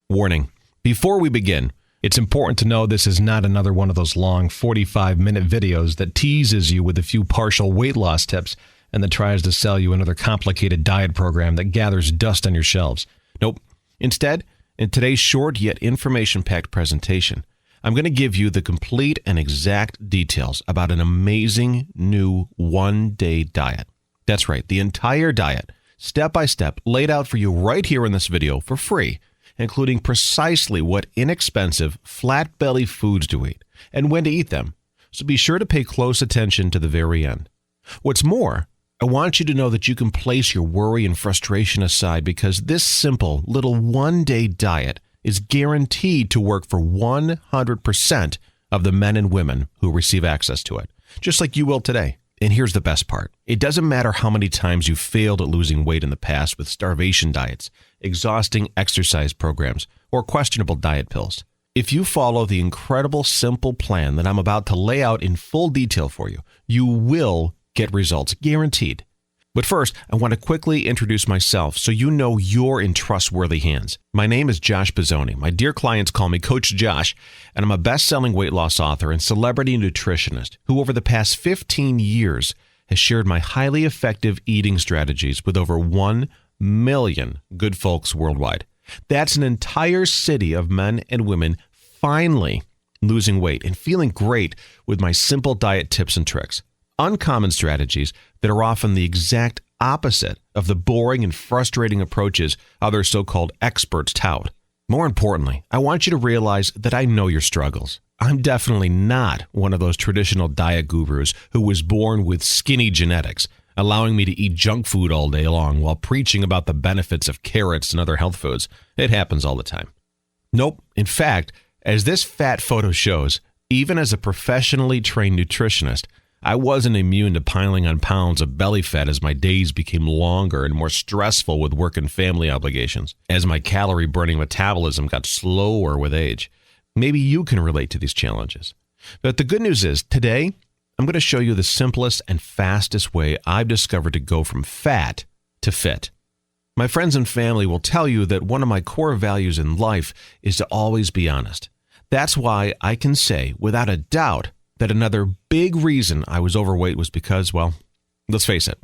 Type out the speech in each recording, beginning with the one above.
Warning. Before we begin, it's important to know this is not another one of those long 45-minute videos that teases you with a few partial weight loss tips and then tries to sell you another complicated diet program that gathers dust on your shelves. Nope. Instead, in today's short yet information-packed presentation, I'm going to give you the complete and exact details about an amazing new one-day diet. That's right, the entire diet, step by step, laid out for you right here in this video for free, including precisely what inexpensive, flat-belly foods to eat and when to eat them. So be sure to pay close attention to the very end. What's more, I want you to know that you can place your worry and frustration aside because this simple little one-day diet is guaranteed to work for 100% of the men and women who receive access to it, just like you will today. And here's the best part. It doesn't matter how many times you failed at losing weight in the past with starvation diets, exhausting exercise programs, or questionable diet pills. If you follow the incredible simple plan that I'm about to lay out in full detail for you, you will get results, guaranteed. But first, I want to quickly introduce myself so you know you're in trustworthy hands. My name is Josh Bizzoni. My dear clients call me Coach Josh, and I'm a best-selling weight loss author and celebrity nutritionist who over the past 15 years has shared my highly effective eating strategies with over 1 million good folks worldwide. That's an entire city of men and women finally losing weight and feeling great with my simple diet tips and tricks. Uncommon strategies that are often the exact opposite of the boring and frustrating approaches other so-called experts tout. More importantly, I want you to realize that I know your struggles. I'm definitely not one of those traditional diet gurus who was born with skinny genetics, allowing me to eat junk food all day long while preaching about the benefits of carrots and other health foods. It happens all the time. Nope. In fact, as this fat photo shows, even as a professionally trained nutritionist, I wasn't immune to piling on pounds of belly fat as my days became longer and more stressful with work and family obligations, as my calorie-burning metabolism got slower with age. Maybe you can relate to these challenges. But the good news is, today, I'm going to show you the simplest and fastest way I've discovered to go from fat to fit. My friends and family will tell you that one of my core values in life is to always be honest. That's why I can say, without a doubt, that another big reason I was overweight was because, well, let's face it,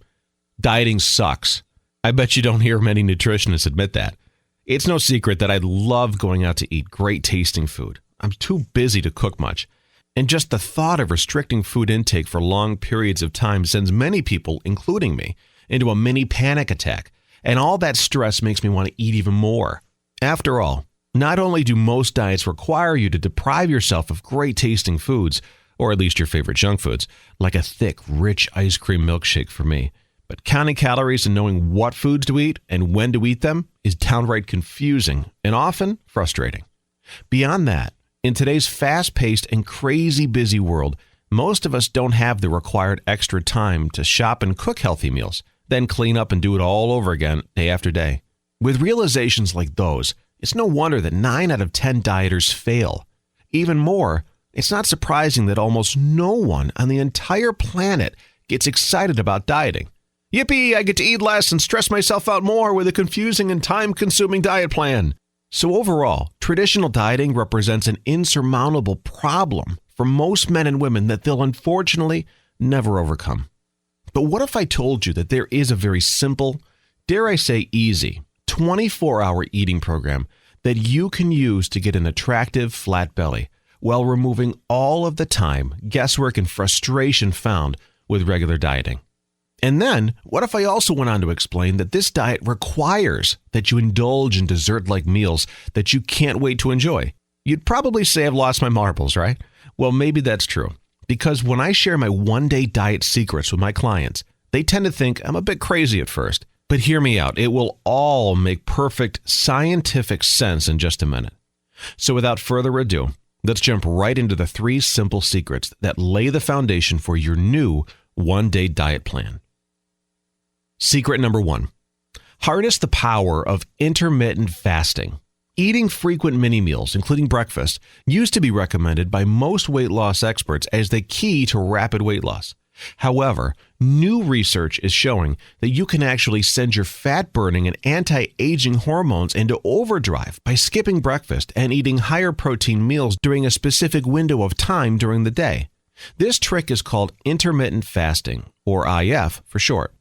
dieting sucks. I bet you don't hear many nutritionists admit that. It's no secret that I love going out to eat great tasting food. I'm too busy to cook much. And just the thought of restricting food intake for long periods of time sends many people, including me, into a mini panic attack. And all that stress makes me want to eat even more. After all, not only do most diets require you to deprive yourself of great tasting foods, or at least your favorite junk foods, like a thick, rich ice cream milkshake for me. But counting calories and knowing what foods to eat and when to eat them is downright confusing and often frustrating. Beyond that, in today's fast-paced and crazy busy world, most of us don't have the required extra time to shop and cook healthy meals, then clean up and do it all over again day after day. With realizations like those, it's no wonder that 9 out of 10 dieters fail. Even more, it's not surprising that almost no one on the entire planet gets excited about dieting. Yippee, I get to eat less and stress myself out more with a confusing and time-consuming diet plan. So overall, traditional dieting represents an insurmountable problem for most men and women that they'll unfortunately never overcome. But what if I told you that there is a very simple, dare I say easy, 24-hour eating program that you can use to get an attractive flat belly, while removing all of the time, guesswork, and frustration found with regular dieting? And then, what if I also went on to explain that this diet requires that you indulge in dessert-like meals that you can't wait to enjoy? You'd probably say I've lost my marbles, right? Well, maybe that's true. Because when I share my one-day diet secrets with my clients, they tend to think I'm a bit crazy at first. But hear me out. It will all make perfect scientific sense in just a minute. So without further ado, let's jump right into the 3 simple secrets that lay the foundation for your new one-day diet plan. Secret number 1. Harness the power of intermittent fasting. Eating frequent mini meals, including breakfast, used to be recommended by most weight loss experts as the key to rapid weight loss. However, new research is showing that you can actually send your fat-burning and anti-aging hormones into overdrive by skipping breakfast and eating higher protein meals during a specific window of time during the day. This trick is called intermittent fasting, or IF for short.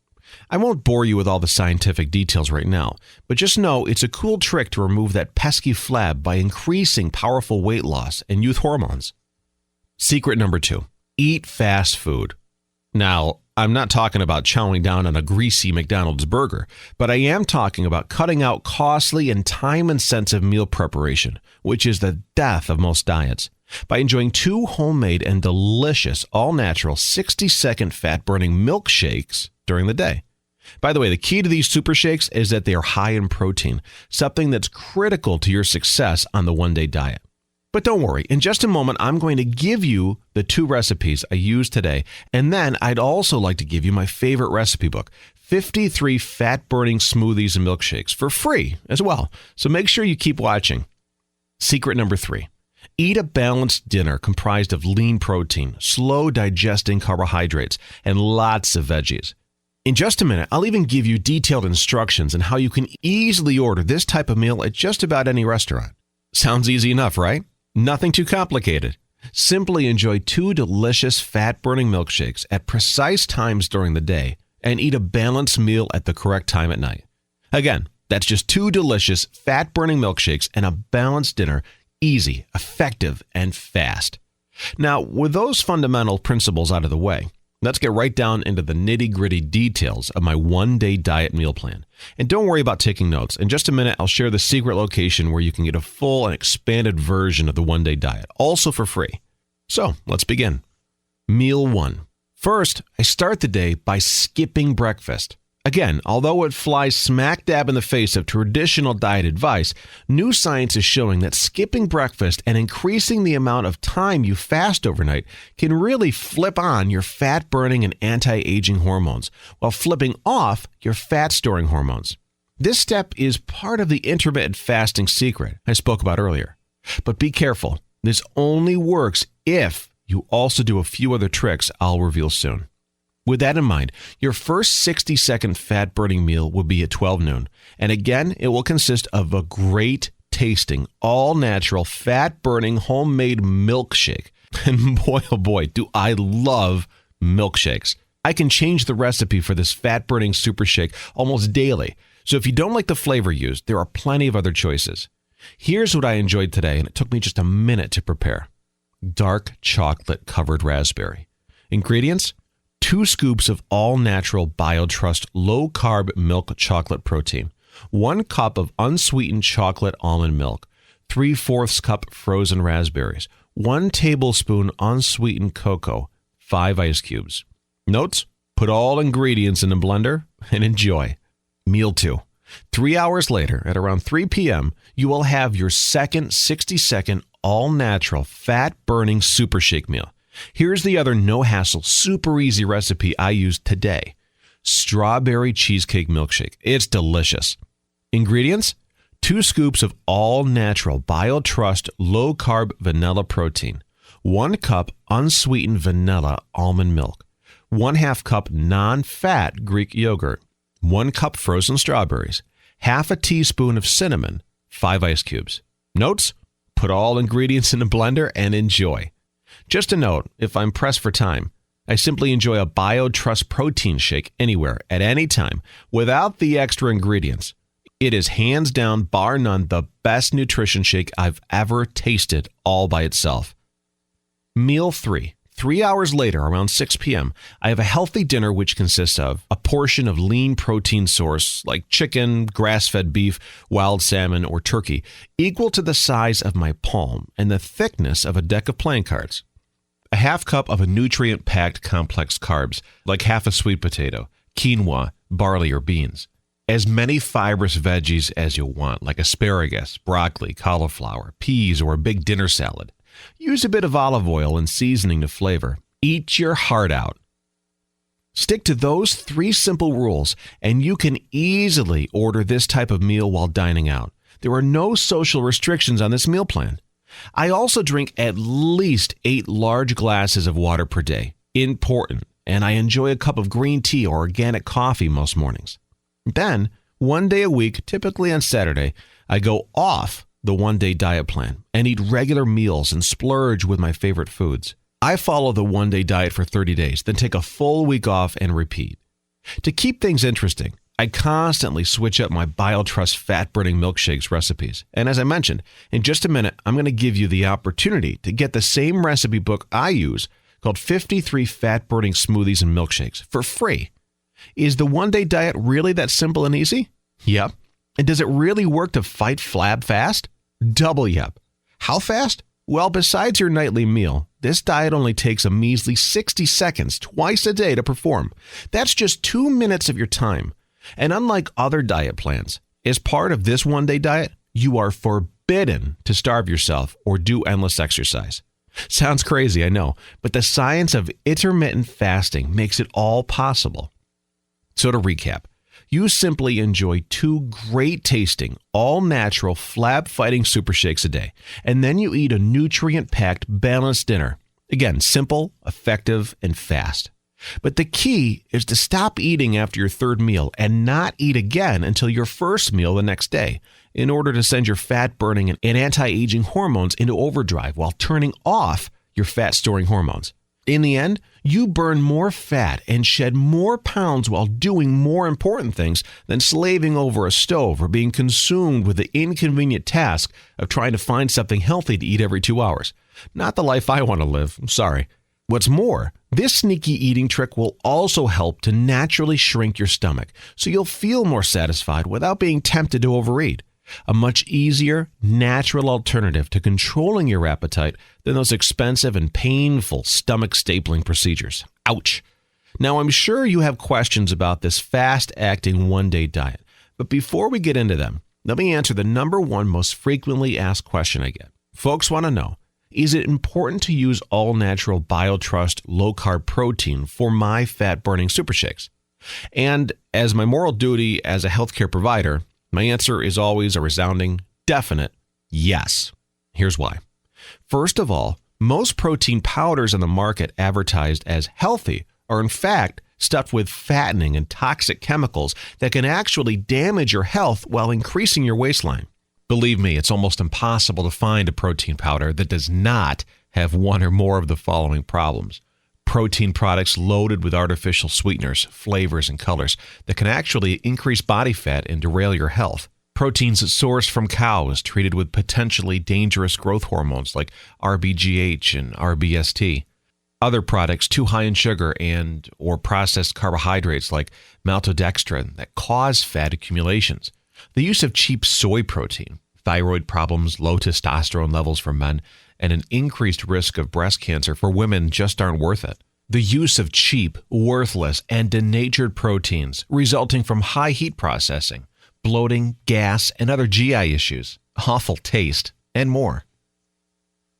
I won't bore you with all the scientific details right now, but just know it's a cool trick to remove that pesky flab by increasing powerful weight loss and youth hormones. Secret number 2, eat fast food. Now, I'm not talking about chowing down on a greasy McDonald's burger, but I am talking about cutting out costly and time-intensive meal preparation, which is the death of most diets, by enjoying 2 homemade and delicious, all-natural 60-second fat-burning milkshakes during the day. By the way, the key to these super shakes is that they are high in protein, something that's critical to your success on the one-day diet. But don't worry, in just a moment, I'm going to give you the 2 recipes I used today, and then I'd also like to give you my favorite recipe book, 53 Fat-Burning Smoothies and Milkshakes, for free as well. So make sure you keep watching. Secret number 3, eat a balanced dinner comprised of lean protein, slow-digesting carbohydrates, and lots of veggies. In just a minute, I'll even give you detailed instructions on how you can easily order this type of meal at just about any restaurant. Sounds easy enough, right? Nothing too complicated. Simply enjoy 2 delicious fat-burning milkshakes at precise times during the day and eat a balanced meal at the correct time at night. Again, that's just 2 delicious fat-burning milkshakes and a balanced dinner, easy, effective, and fast. Now, with those fundamental principles out of the way, let's get right down into the nitty-gritty details of my one-day diet meal plan. And don't worry about taking notes. In just a minute, I'll share the secret location where you can get a full and expanded version of the one-day diet, also for free. So, let's begin. Meal 1. First, I start the day by skipping breakfast. Again, although it flies smack dab in the face of traditional diet advice, new science is showing that skipping breakfast and increasing the amount of time you fast overnight can really flip on your fat-burning and anti-aging hormones, while flipping off your fat-storing hormones. This step is part of the intermittent fasting secret I spoke about earlier. But be careful, this only works if you also do a few other tricks I'll reveal soon. With that in mind, your first 60-second fat-burning meal will be at 12 noon. And again, it will consist of a great-tasting, all-natural, fat-burning, homemade milkshake. And boy, oh boy, do I love milkshakes. I can change the recipe for this fat-burning super shake almost daily. So if you don't like the flavor used, there are plenty of other choices. Here's what I enjoyed today, and it took me just a minute to prepare. Dark chocolate-covered raspberry. Ingredients: 2 scoops of all-natural BioTrust low-carb milk chocolate protein, 1 cup of unsweetened chocolate almond milk, 3/4 cup frozen raspberries, 1 tablespoon unsweetened cocoa, 5 ice cubes. Notes: put all ingredients in a blender and enjoy. Meal 2. 3 hours later, at around 3 p.m., you will have your second 60-second all-natural fat-burning super shake meal. Here's the other no-hassle, super easy recipe I used today. Strawberry cheesecake milkshake. It's delicious. Ingredients: 2 scoops of all-natural BioTrust low-carb vanilla protein, 1 cup unsweetened vanilla almond milk, 1/2 cup non-fat Greek yogurt, 1 cup frozen strawberries, half a teaspoon of cinnamon, 5 ice cubes. Notes: put all ingredients in a blender and enjoy. Just a note, if I'm pressed for time, I simply enjoy a BioTrust protein shake anywhere, at any time, without the extra ingredients. It is hands down, bar none, the best nutrition shake I've ever tasted all by itself. Meal 3. 3 hours later, around 6 p.m., I have a healthy dinner which consists of a portion of lean protein source like chicken, grass-fed beef, wild salmon, or turkey, equal to the size of my palm and the thickness of a deck of playing cards. A 1/2 cup of a nutrient-packed complex carbs, like half a sweet potato, quinoa, barley, or beans. As many fibrous veggies as you'll want, like asparagus, broccoli, cauliflower, peas, or a big dinner salad. Use a bit of olive oil and seasoning to flavor. Eat your heart out. Stick to those 3 simple rules, and you can easily order this type of meal while dining out. There are no social restrictions on this meal plan. I also drink at least 8 large glasses of water per day. Important. and I enjoy a cup of green tea or organic coffee most mornings. Then, one day a week, typically on Saturday, I go off the one-day diet plan and eat regular meals and splurge with my favorite foods. I follow the one-day diet for 30 days, then take a full week off and repeat. To keep things interesting, I constantly switch up my BioTrust fat-burning milkshakes recipes. And as I mentioned, in just a minute, I'm going to give you the opportunity to get the same recipe book I use called 53 Fat-Burning Smoothies and Milkshakes for free. Is the one-day diet really that simple and easy? Yep. And does it really work to fight flab fast? Double yep. How fast? Well, besides your nightly meal, this diet only takes a measly 60 seconds twice a day to perform. That's just 2 minutes of your time. And unlike other diet plans, as part of this one-day diet, you are forbidden to starve yourself or do endless exercise. Sounds crazy, I know, but the science of intermittent fasting makes it all possible. So to recap, you simply enjoy 2 great-tasting, all-natural, flab-fighting super shakes a day, and then you eat a nutrient-packed, balanced dinner. Again, simple, effective, and fast. But the key is to stop eating after your third meal and not eat again until your first meal the next day in order to send your fat-burning and anti-aging hormones into overdrive while turning off your fat-storing hormones. In the end, you burn more fat and shed more pounds while doing more important things than slaving over a stove or being consumed with the inconvenient task of trying to find something healthy to eat every 2 hours. Not the life I want to live. I'm sorry. What's more, this sneaky eating trick will also help to naturally shrink your stomach, so you'll feel more satisfied without being tempted to overeat. A much easier, natural alternative to controlling your appetite than those expensive and painful stomach stapling procedures. Ouch. Now, I'm sure you have questions about this fast-acting one-day diet, but before we get into them, let me answer the number one most frequently asked question I get. Folks want to know, is it important to use all-natural BioTrust low-carb protein for my fat-burning super shakes? And as my moral duty as a healthcare provider, my answer is always a resounding, definite yes. Here's why. First of all, most protein powders on the market advertised as healthy are in fact stuffed with fattening and toxic chemicals that can actually damage your health while increasing your waistline. Believe me, it's almost impossible to find a protein powder that does not have one or more of the following problems. Protein products loaded with artificial sweeteners, flavors, and colors that can actually increase body fat and derail your health. Proteins sourced from cows treated with potentially dangerous growth hormones like RBGH and RBST. Other products too high in sugar and or processed carbohydrates like maltodextrin that cause fat accumulations. The use of cheap soy protein, thyroid problems, low testosterone levels for men, and an increased risk of breast cancer for women just aren't worth it. The use of cheap, worthless, and denatured proteins resulting from high heat processing, bloating, gas, and other GI issues, awful taste, and more.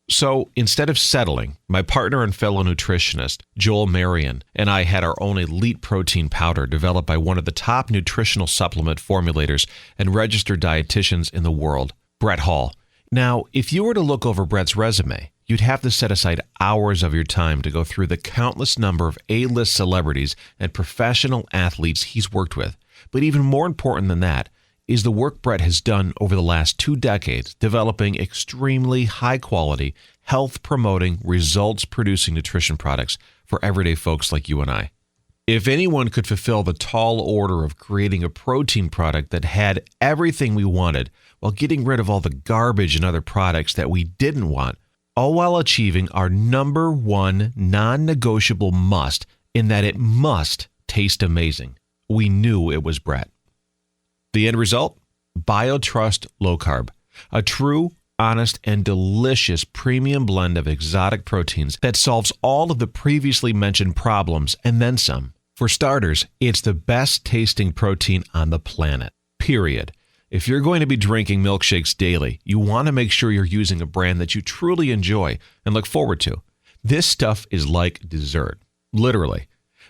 So instead of settling, my partner and fellow nutritionist, Joel Marion, and I had our own elite protein powder developed by one of the top nutritional supplement formulators and registered dietitians in the world, Brett Hall. Now, if you were to look over Brett's resume, you'd have to set aside hours of your time to go through the countless number of A-list celebrities and professional athletes he's worked with. But even more important than that is the work Brett has done over the last 2 decades developing extremely high-quality, health-promoting, results-producing nutrition products for everyday folks like you and I. If anyone could fulfill the tall order of creating a protein product that had everything we wanted while getting rid of all the garbage and other products that we didn't want, all while achieving our number one non-negotiable must in that it must taste amazing, we knew it was Brett. The end result? BioTrust Low Carb, a true, honest, and delicious premium blend of exotic proteins that solves all of the previously mentioned problems and then some. For starters, it's the best tasting protein on the planet, period. If you're going to be drinking milkshakes daily, you want to make sure you're using a brand that you truly enjoy and look forward to. This stuff is like dessert, literally.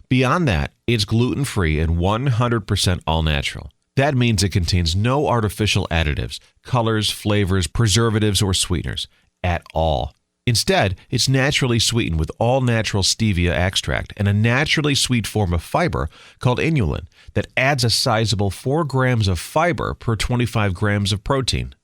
Beyond that, it's gluten-free and 100% all-natural. That means it contains no artificial additives, colors, flavors, preservatives, or sweeteners at all. Instead, it's naturally sweetened with all-natural stevia extract and a naturally sweet form of fiber called inulin that adds a sizable 4 grams of fiber per 25 grams of protein.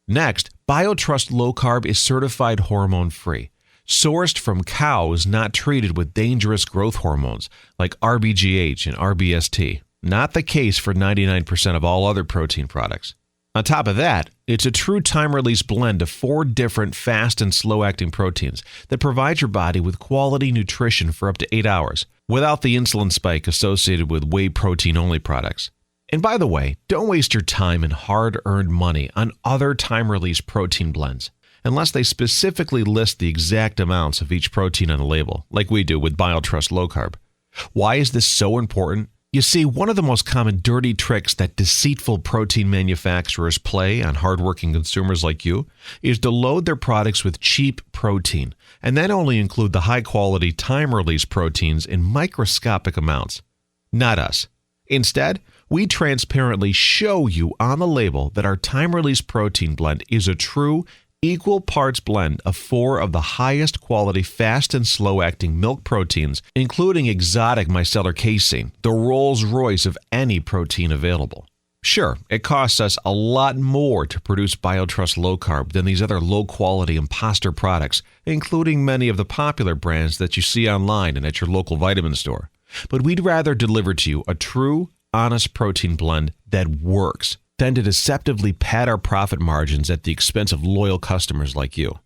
Next, BioTrust Low Carb is certified hormone-free, sourced from cows not treated with dangerous growth hormones like RBGH and RBST. Not the case for 99% of all other protein products. On top of that, it's a true time-release blend of 4 different fast and slow-acting proteins that provide your body with quality nutrition for up to 8 hours without the insulin spike associated with whey protein-only products. And by the way, don't waste your time and hard-earned money on other time-release protein blends unless they specifically list the exact amounts of each protein on the label, like we do with BioTrust Low Carb. Why is this so important? You see, one of the most common dirty tricks that deceitful protein manufacturers play on hardworking consumers like you is to load their products with cheap protein and then only include the high-quality time-release proteins in microscopic amounts. Not us. Instead, we transparently show you on the label that our time-release protein blend is a true equal parts blend of 4 of the highest quality fast and slow-acting milk proteins, including exotic micellar casein, the Rolls-Royce of any protein available. Sure, it costs us a lot more to produce BioTrust Low Carb than these other low-quality imposter products, including many of the popular brands that you see online and at your local vitamin store. But we'd rather deliver to you a true, honest protein blend that works than to deceptively pad our profit margins at the expense of loyal customers like you.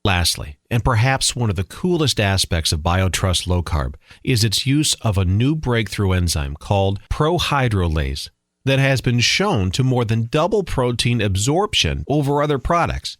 Lastly, and perhaps one of the coolest aspects of BioTrust Low Carb is its use of a new breakthrough enzyme called prohydrolase that has been shown to more than double protein absorption over other products.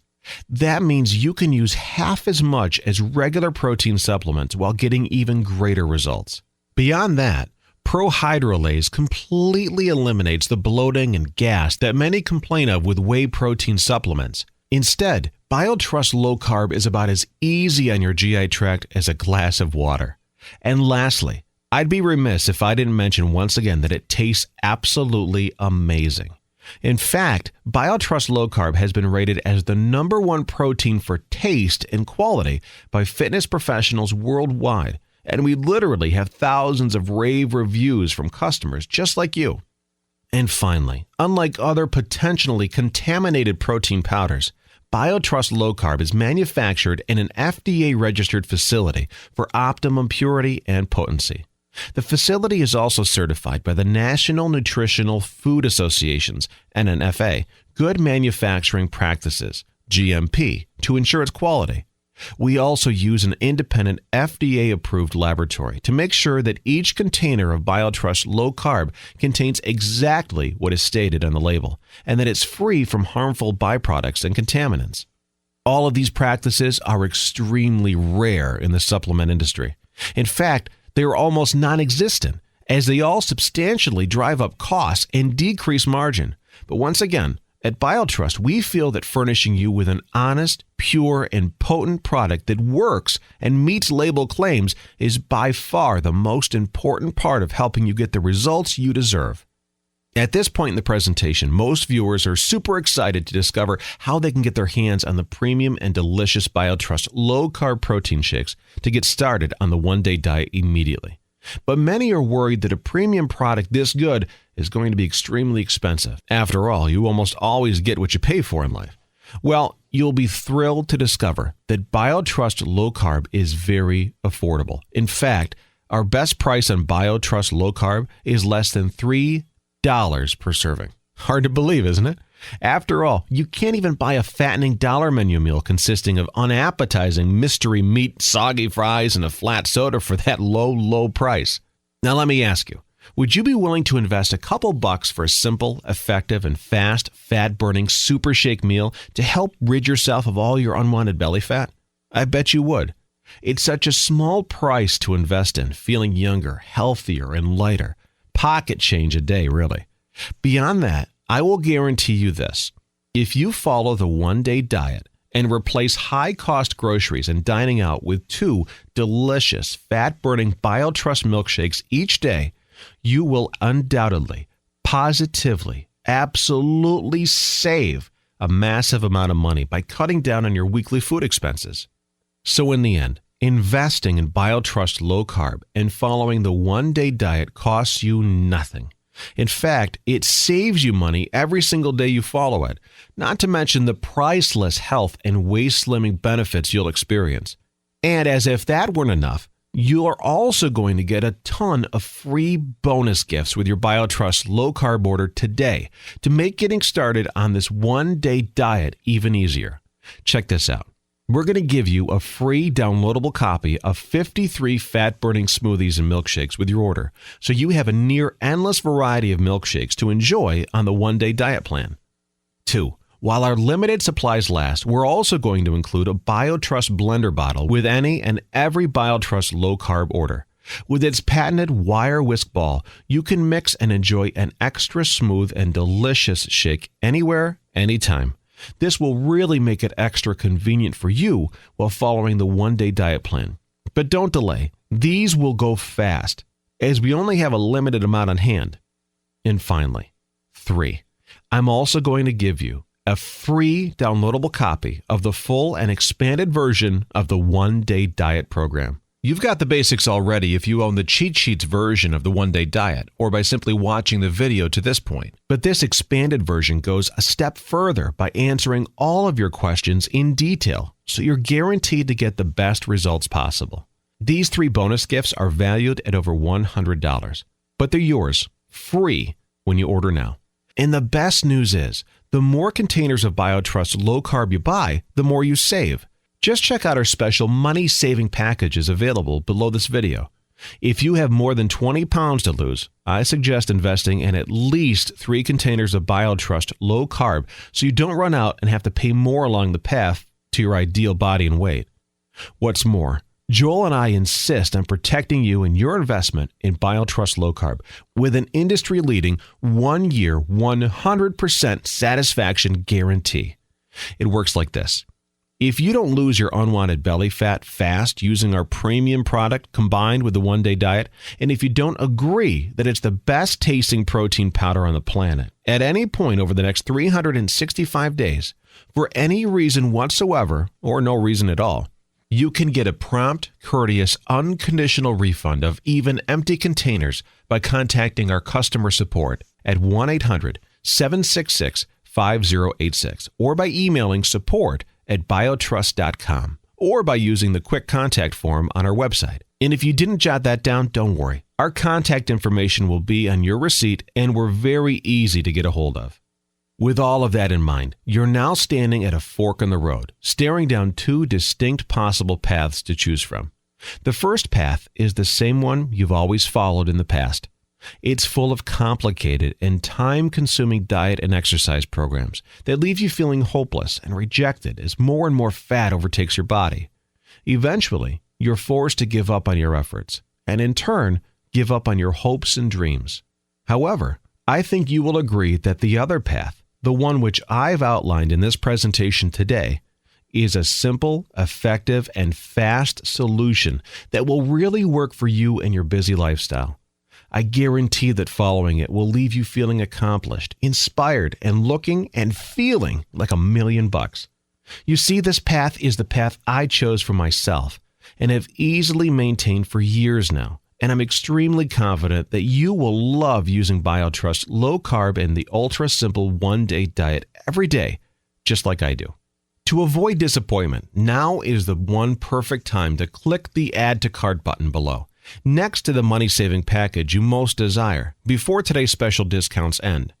That means you can use half as much as regular protein supplements while getting even greater results. Beyond that, prohydrolase completely eliminates the bloating and gas that many complain of with whey protein supplements. Instead, BioTrust Low Carb is about as easy on your GI tract as a glass of water. And lastly, I'd be remiss if I didn't mention once again that it tastes absolutely amazing. In fact, BioTrust Low Carb has been rated as the #1 protein for taste and quality by fitness professionals worldwide. And we literally have thousands of rave reviews from customers just like you. And finally, unlike other potentially contaminated protein powders, BioTrust Low Carb is manufactured in an FDA-registered facility for optimum purity and potency. The facility is also certified by the National Nutritional Food Association's NNFA Good Manufacturing Practices, GMP, to ensure its quality. We also use an independent FDA-approved laboratory to make sure that each container of BioTrust Low Carb contains exactly what is stated on the label and that it's free from harmful byproducts and contaminants. All of these practices are extremely rare in the supplement industry. In fact, they are almost non-existent as they all substantially drive up costs and decrease margin. But once again, at BioTrust, we feel that furnishing you with an honest, pure, and potent product that works and meets label claims is by far the most important part of helping you get the results you deserve. At this point in the presentation, most viewers are super excited to discover how they can get their hands on the premium and delicious BioTrust low-carb protein shakes to get started on the one-day diet immediately. But many are worried that a premium product this good is going to be extremely expensive. After all, you almost always get what you pay for in life. Well, you'll be thrilled to discover that BioTrust Low Carb is very affordable. In fact, our best price on BioTrust Low Carb is less than $3 per serving. Hard to believe, isn't it? After all, you can't even buy a fattening dollar menu meal consisting of unappetizing mystery meat, soggy fries, and a flat soda for that low price. Now let me ask you, would you be willing to invest a couple bucks for a simple, effective, and fast, fat-burning super shake meal to help rid yourself of all your unwanted belly fat? I bet you would. It's such a small price to invest in, feeling younger, healthier, and lighter. Pocket change a day, really. Beyond that, I will guarantee you this. If you follow the one-day diet and replace high-cost groceries and dining out with 2 delicious, fat-burning BioTrust milkshakes each day, you will undoubtedly, positively, absolutely save a massive amount of money by cutting down on your weekly food expenses. So in the end, investing in BioTrust Low Carb and following the one-day diet costs you nothing. In fact, it saves you money every single day you follow it, not to mention the priceless health and waist slimming benefits you'll experience. And as if that weren't enough, you are also going to get a ton of free bonus gifts with your BioTrust Low Carb order today to make getting started on this one-day diet even easier. Check this out. We're going to give you a free downloadable copy of 53 fat-burning smoothies and milkshakes with your order, so you have a near endless variety of milkshakes to enjoy on the one-day diet plan. 2. While our limited supplies last, we're also going to include a BioTrust blender bottle with any and every BioTrust Low Carb order. With its patented wire whisk ball, you can mix and enjoy an extra smooth and delicious shake anywhere, anytime. This will really make it extra convenient for you while following the one-day diet plan. But don't delay. These will go fast, as we only have a limited amount on hand. And finally, 3. I'm also going to give you a free downloadable copy of the full and expanded version of the one-day diet program. You've got the basics already if you own the cheat sheets version of the one-day diet or by simply watching the video to this point. But this expanded version goes a step further by answering all of your questions in detail, so you're guaranteed to get the best results possible. These 3 bonus gifts are valued at over $100, but they're yours, free, when you order now. And the best news is, the more containers of BioTrust Low Carb you buy, the more you save. Just check out our special money-saving packages available below this video. If you have more than 20 pounds to lose, I suggest investing in at least 3 containers of BioTrust Low Carb so you don't run out and have to pay more along the path to your ideal body and weight. What's more, Joel and I insist on protecting you and your investment in BioTrust Low Carb with an industry-leading 1-year, 100% satisfaction guarantee. It works like this. If you don't lose your unwanted belly fat fast using our premium product combined with the one-day diet, and if you don't agree that it's the best tasting protein powder on the planet, at any point over the next 365 days, for any reason whatsoever, or no reason at all, you can get a prompt, courteous, unconditional refund of even empty containers by contacting our customer support at 1-800-766-5086 or by emailing support@biotrust.com or by using the quick contact form on our website. And if you didn't jot that down, don't worry. Our contact information will be on your receipt and we're very easy to get a hold of. With all of that in mind, you're now standing at a fork in the road, staring down 2 distinct possible paths to choose from. The first path is the same one you've always followed in the past. It's full of complicated and time-consuming diet and exercise programs that leave you feeling hopeless and rejected as more and more fat overtakes your body. Eventually, you're forced to give up on your efforts, and in turn, give up on your hopes and dreams. However, I think you will agree that the other path, the one which I've outlined in this presentation today, is a simple, effective, and fast solution that will really work for you and your busy lifestyle. I guarantee that following it will leave you feeling accomplished, inspired, and looking and feeling like $1,000,000. You see, this path is the path I chose for myself and have easily maintained for years now. And I'm extremely confident that you will love using BioTrust Low Carb and the ultra simple one-day diet every day, just like I do. To avoid disappointment, now is the one perfect time to click the Add to Cart button below, next to the money-saving package you most desire, before today's special discounts end.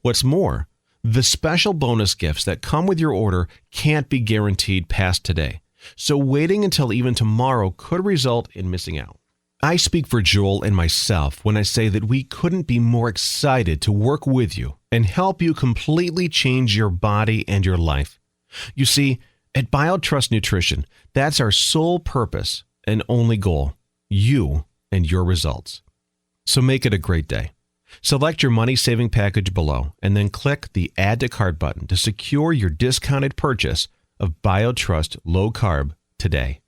What's more, the special bonus gifts that come with your order can't be guaranteed past today, so waiting until even tomorrow could result in missing out. I speak for Joel and myself when I say that we couldn't be more excited to work with you and help you completely change your body and your life. You see, at BioTrust Nutrition, that's our sole purpose and only goal, you and your results. So make it a great day. Select your money-saving package below and then click the Add to Cart button to secure your discounted purchase of BioTrust Low Carb today.